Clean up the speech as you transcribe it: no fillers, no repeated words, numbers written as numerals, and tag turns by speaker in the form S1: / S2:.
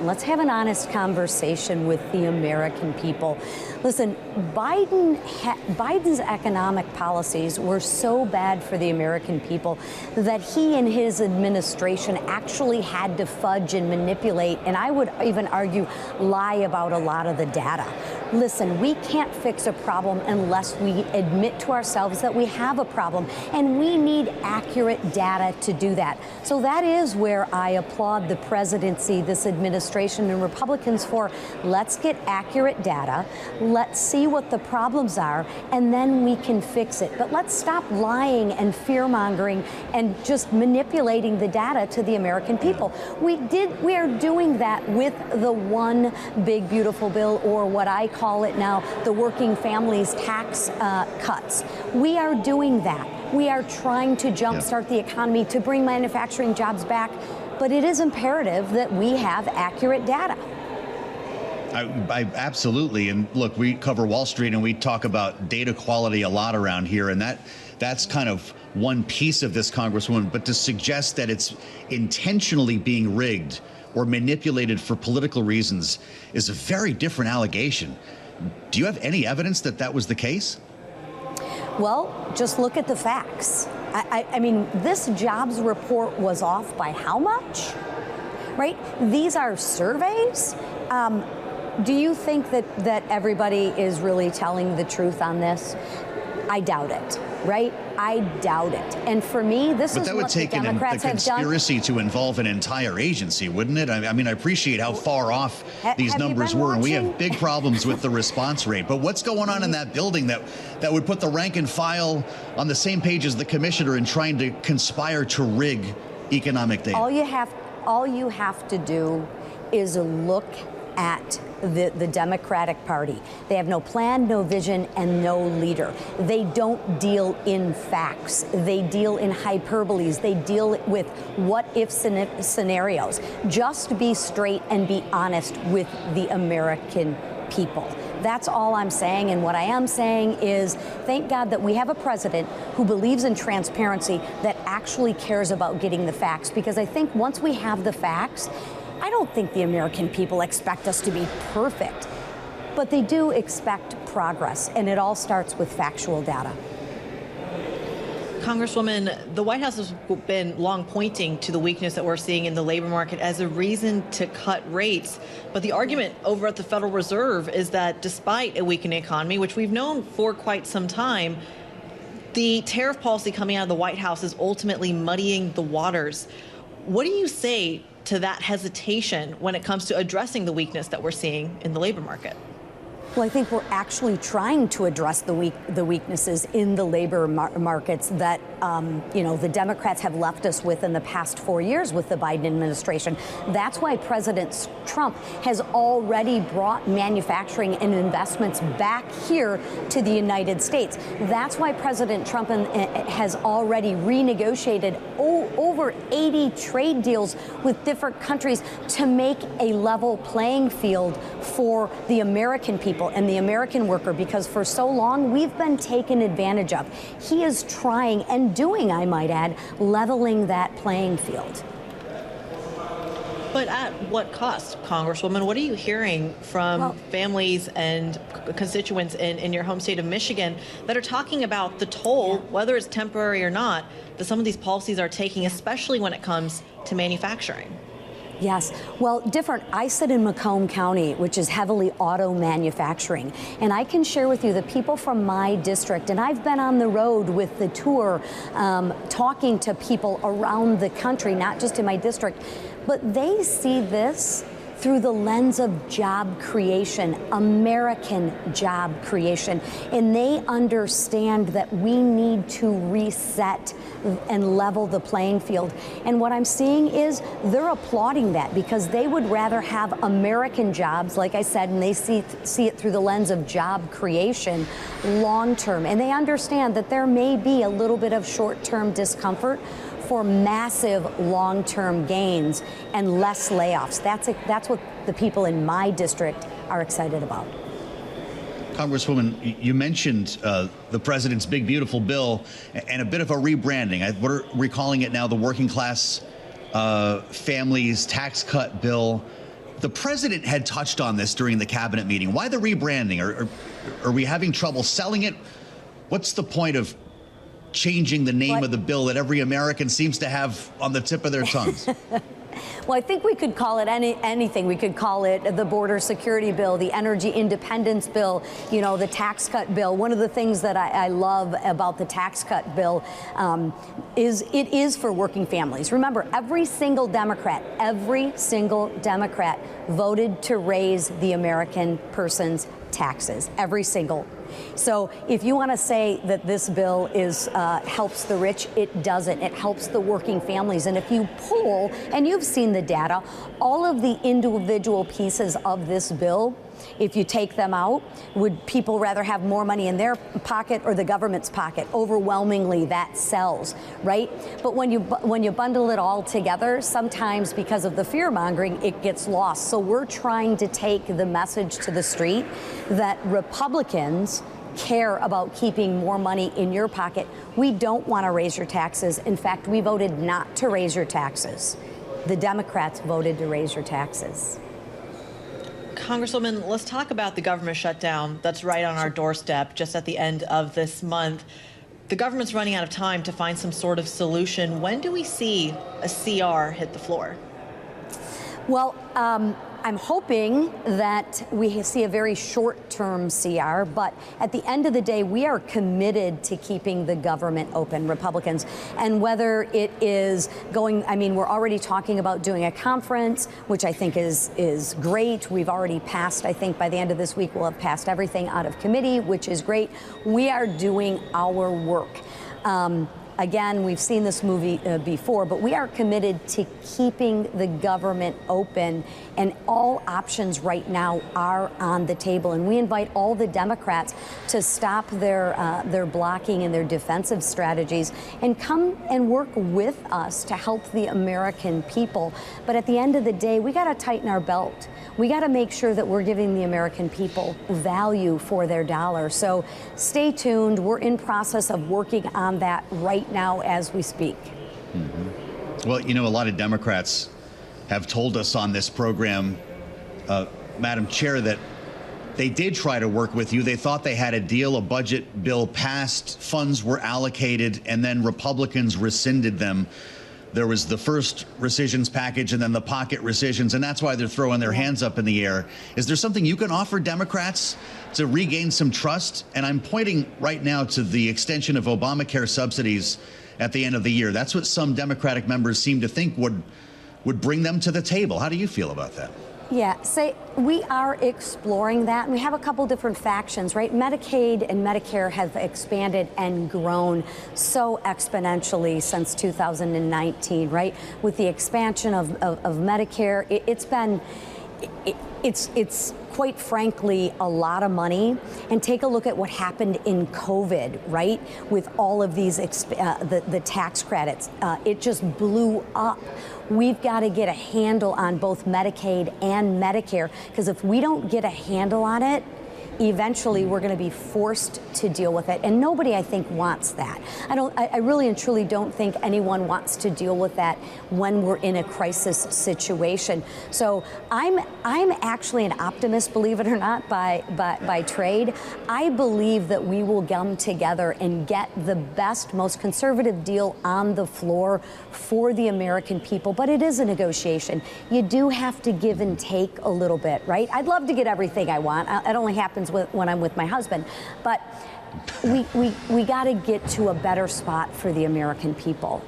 S1: Let's have an honest conversation with the American people. Listen, Biden's economic policies were so bad for the American people that he and his administration actually had to fudge and manipulate, and I would even argue lie about a lot of the data. Listen, we can't fix a problem unless we admit to ourselves that we have a problem, and we need accurate data to do that. So that is where I applaud the presidency, this administration, and Republicans for let's get accurate data, let's see what the problems are, and then we can fix it. But let's stop lying and fear-mongering and just manipulating the data to the American people. We are doing that with the one big beautiful bill, or what I call it now, the working families tax cuts. We are doing that. We are trying to jumpstart the economy, to bring manufacturing jobs back, but it is imperative that we have accurate data.
S2: I absolutely. And look, we cover Wall Street and we talk about data quality a lot around here, and that's kind of one piece of this, Congresswoman. But to suggest that it's intentionally being rigged or manipulated for political reasons is a very different allegation. Do you have any evidence that that was the case?
S1: Well, just look at the facts. I mean, this jobs report was off by how much? Right? These are surveys. Do you think that everybody is really telling the truth on this? I doubt it, right? I doubt it. And for me, this is what the Democrats have done. But that would take a conspiracy
S2: to involve an entire agency, wouldn't it? I mean, I appreciate how far off these numbers were, and we have big problems with the response rate. But what's going on in that building that would put the rank and file on the same page as the commissioner in trying to conspire to rig economic data?
S1: All you have to do is look at the Democratic Party. They have no plan, no vision, and no leader. They don't deal in facts. They deal in hyperboles. They deal with what-if scenarios. Just be straight and be honest with the American people. That's all I'm saying. And what I am saying is, thank God that we have a president who believes in transparency, that actually cares about getting the facts. Because I think once we have the facts, I don't think the American people expect us to be perfect, but they do expect progress, and it all starts with factual data.
S3: Congresswoman, the White House has been long pointing to the weakness that we're seeing in the labor market as a reason to cut rates. But the argument over at the Federal Reserve is that despite a weakening economy, which we've known for quite some time, the tariff policy coming out of the White House is ultimately muddying the waters. What do you say to that hesitation when it comes to addressing the weakness that we're seeing in the labor market?
S1: Well, I think we're actually trying to address the weaknesses in the labor markets that, the Democrats have left us with in the past 4 years with the Biden administration. That's why President Trump has already brought manufacturing and investments back here to the United States. That's why President Trump has already renegotiated over 80 trade deals with different countries to make a level playing field for the American people and the American worker, because for so long we've been taken advantage of. He is trying and doing, I might add, leveling that playing field.
S3: But at what cost, Congresswoman? What are you hearing from families and constituents in your home state of Michigan that are talking about the toll, whether it's temporary or not, that some of these policies are taking, especially when it comes to manufacturing?
S1: Yes. Well, different. I sit in Macomb County, which is heavily auto manufacturing. And I can share with you the people from my district, and I've been on the road with the tour, talking to people around the country, not just in my district, but they see this through the lens of job creation, American job creation. And they understand that we need to reset and level the playing field. And what I'm seeing is they're applauding that, because they would rather have American jobs, like I said, and they see it through the lens of job creation long term. And they understand that there may be a little bit of short-term discomfort for massive long-term gains and less layoffs. That's what the people in my district are excited about.
S2: Congresswoman, you mentioned the president's big, beautiful bill and a bit of a rebranding. We're calling it now the Working Class Families Tax Cut Bill. The president had touched on this during the cabinet meeting. Why the rebranding? Are we having trouble selling it? What's the point of changing the name of the bill that every American seems to have on the tip of their tongues?
S1: Well, I think we could call it anything. We could call it the border security bill, the energy independence bill, you know, the tax cut bill. One of the things that I love about the tax cut bill is it is for working families. Remember, every single Democrat voted to raise the American person's taxes, every single. So if you want to say that this bill helps the rich, it doesn't. It helps the working families. And if you poll, and you've seen the data, all of the individual pieces of this bill, if you take them out, would people rather have more money in their pocket or the government's pocket? Overwhelmingly, that sells, right? But when you bundle it all together, sometimes because of the fear mongering, it gets lost. So we're trying to take the message to the street that Republicans care about keeping more money in your pocket. We don't want to raise your taxes. In fact, we voted not to raise your taxes. The Democrats voted to raise your taxes.
S3: Congresswoman, let's talk about the government shutdown that's right on our doorstep just at the end of this month. The government's running out of time to find some sort of solution. When do we see a CR hit the floor?
S1: Well, I'm hoping that we see a very short-term CR, but at the end of the day, we are committed to keeping the government open, Republicans. And whether it is going, I mean, we're already talking about doing a conference, which I think is great. We've already passed, I think by the end of this week, we'll have passed everything out of committee, which is great. We are doing our work. Again, we've seen this movie before, but we are committed to keeping the government open, and all options right now are on the table. And we invite all the Democrats to stop their blocking and their defensive strategies and come and work with us to help the American people. But at the end of the day, we got to tighten our belt. We got to make sure that we're giving the American people value for their dollar. So stay tuned. We're in process of working on that right now as we speak.
S2: Mm-hmm. Well, you know, a lot of Democrats have told us on this program, Madam Chair, that they did try to work with you. They thought they had a deal, a budget bill passed, funds were allocated, and then Republicans rescinded them. There was the first rescissions package and then the pocket rescissions, and that's why they're throwing their hands up in the air. Is there something you can offer Democrats to regain some trust? And I'm pointing right now to the extension of Obamacare subsidies at the end of the year. That's what some Democratic members seem to think would bring them to the table. How do you feel about that?
S1: Yeah, we are exploring that. And we have a couple different factions, right? Medicaid and Medicare have expanded and grown so exponentially since 2019, right? With the expansion of Medicare, it's quite frankly a lot of money. And take a look at what happened in COVID, right? With all of these the tax credits, it just blew up. We've got to get a handle on both Medicaid and Medicare, because if we don't get a handle on it, eventually we're going to be forced to deal with it. And nobody, I think, wants that. I really and truly don't think anyone wants to deal with that when we're in a crisis situation. So I'm actually an optimist, believe it or not, by trade. I believe that we will come together and get the best, most conservative deal on the floor for the American people. But it is a negotiation. You do have to give and take a little bit, right? I'd love to get everything I want. It only happens when I'm with my husband. But we got to get to a better spot for the American people.